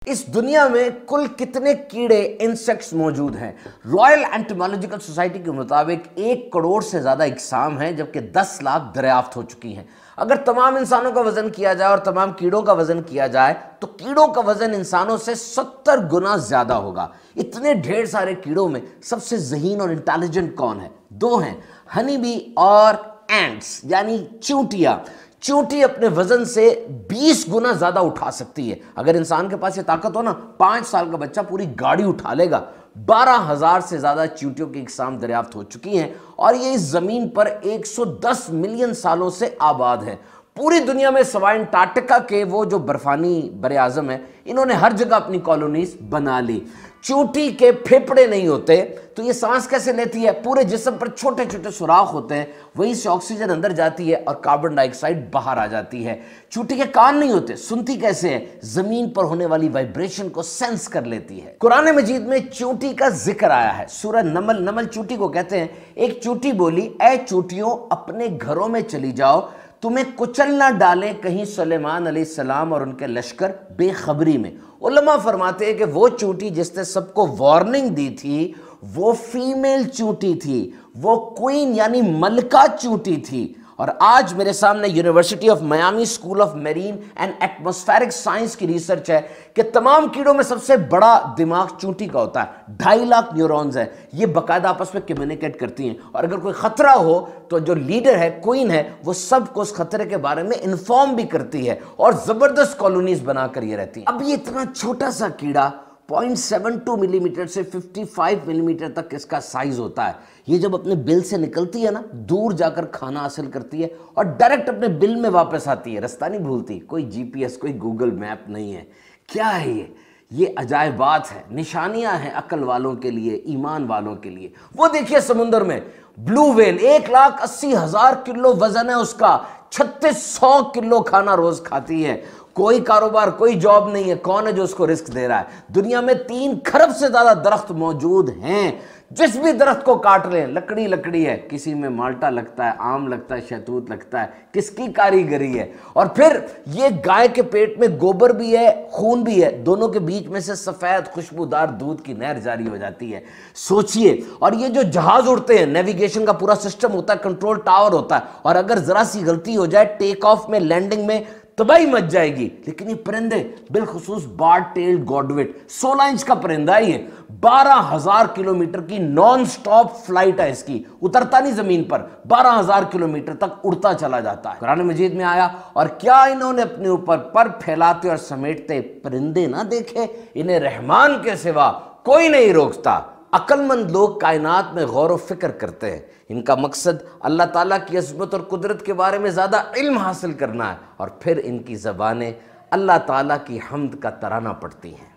اس دنیا میں کل کتنے کیڑے انسیکٹس موجود ہیں؟ رائل انٹومالوجیکل سوسائٹی کے مطابق 1 کروڑ سے زیادہ اقسام ہیں، جبکہ 10 لاکھ دریافت ہو چکی ہیں۔ اگر تمام انسانوں کا وزن کیا جائے اور تمام کیڑوں کا وزن کیا جائے تو کیڑوں کا وزن انسانوں سے 70 گنا زیادہ ہوگا۔ اتنے ڈھیر سارے کیڑوں میں سب سے ذہین اور انٹیلیجنٹ کون ہے؟ 2 ہیں، ہنی بی اور اینٹس یعنی چونٹیاں۔ چونٹی اپنے وزن سے 20 گنا زیادہ اٹھا سکتی ہے۔ اگر انسان کے پاس یہ طاقت ہو نا، 5 سال کا بچہ پوری گاڑی اٹھا لے گا۔ 12,000 سے زیادہ چونٹیوں کی اقسام دریافت ہو چکی ہیں اور یہ اس زمین پر 110 ملین سالوں سے آباد ہے۔ پوری دنیا میں سوائے انٹارکٹیکا کے وہ جو برفانی بر اعظم ہے، انہوں نے ہر جگہ اپنی کالونیز بنا لی۔ چونٹی کے پھیپھڑے نہیں ہوتے تو یہ سانس کیسے لیتی ہے؟ پورے جسم پر چھوٹے چھوٹے سوراخ ہوتے ہیں، وہیں سے آکسیجن اندر جاتی ہے اور کاربن ڈائی آکسائڈ باہر آ جاتی ہے۔ چونٹی کے کان نہیں ہوتے، سنتی کیسے ہے؟ زمین پر ہونے والی وائبریشن کو سینس کر لیتی ہے۔ قرآن مجید میں چونٹی کا ذکر آیا ہے۔ سورہ نمل، نمل چونٹی کو کہتے ہیں۔ ایک چونٹی بولی، اے چونٹیوں اپنے گھروں میں چلی جاؤ، تمہیں کچل نہ ڈالیں کہیں سلیمان علیہ السلام اور ان کے لشکر بے خبری میں۔ علماء فرماتے ہیں کہ وہ چونٹی جس نے سب کو وارننگ دی تھی وہ فیمیل چونٹی تھی، وہ کوئین یعنی ملکہ چونٹی تھی۔ اور آج میرے سامنے university of Miami school of marine and atmospheric science کی ریسرچ ہے کہ تمام کیڑوں میں سب سے بڑا دماغ چونٹی کا ہوتا ہے، 2.5 لاکھ نیورونز ہیں۔ یہ باقاعدہ آپس میں کمیونیکیٹ کرتی ہیں اور اگر کوئی خطرہ ہو تو جو لیڈر ہے، کوئین ہے، وہ سب کو اس خطرے کے بارے میں انفارم بھی کرتی ہے اور زبردست کالونیز بنا کر یہ رہتی ہے۔ اب یہ اتنا چھوٹا سا کیڑا 0.72 ملی میٹر سے 55 ملی میٹر تک اس کا سائز ہوتا ہے۔ یہ جب اپنے بل سے نکلتی ہے نا، دور جا کر کھانا حاصل کرتی ہے اور ڈائریکٹ اپنے بل میں واپس آتی ہے، رستہ نہیں بھولتی، کوئی جی پی ایس، کوئی گوگل میپ نہیں ہے۔ کیا ہے یہ عجائبات ہے، نشانیاں ہیں عقل والوں کے لیے، ایمان والوں کے لیے۔ وہ دیکھیے سمندر میں بلو ویل، 1,80,000 کلو وزن ہے اس کا، 3600 کلو کھانا روز کھاتی ہے۔ کوئی کاروبار، کوئی جاب نہیں ہے، کون ہے جو اس کو رسک دے رہا ہے؟ دنیا میں 3 کھرب سے زیادہ درخت موجود ہیں، جس بھی درخت کو کاٹ لیں لکڑی لکڑی ہے، کسی میں مالٹا لگتا ہے، آم لگتا ہے، شہتوت لگتا ہے، کس کی کاریگری ہے؟ اور پھر یہ گائے کے پیٹ میں گوبر بھی ہے، خون بھی ہے، دونوں کے بیچ میں سے سفید خوشبودار دودھ کی نہر جاری ہو جاتی ہے۔ سوچئے، اور یہ جو جہاز اڑتے ہیں، نیویگیشن کا پورا سسٹم ہوتا ہے، کنٹرول ٹاور ہوتا ہے، اور اگر ذرا سی غلطی ہو جائے ٹیک آف میں، لینڈنگ میں، تباہی مچ جائے گی۔ لیکن یہ پرندے، بالخصوص بارڈ ٹیلڈ گوڈوٹ، 16 انچ کا پرندہ ہی ہے، 12,000 کلومیٹر کی نان سٹاپ فلائٹ ہے اس کی، اترتا نہیں زمین پر، 12,000 کلومیٹر تک اڑتا چلا جاتا ہے۔ قرآن مجید میں آیا، اور کیا انہوں نے اپنے اوپر پر پھیلاتے اور سمیٹتے پرندے نہ دیکھے؟ انہیں رحمان کے سوا کوئی نہیں روکتا۔ عقل مند لوگ کائنات میں غور و فکر کرتے ہیں، ان کا مقصد اللہ تعالیٰ کی عظمت اور قدرت کے بارے میں زیادہ علم حاصل کرنا ہے، اور پھر ان کی زبانیں اللہ تعالیٰ کی حمد کا ترانہ پڑھتی ہیں۔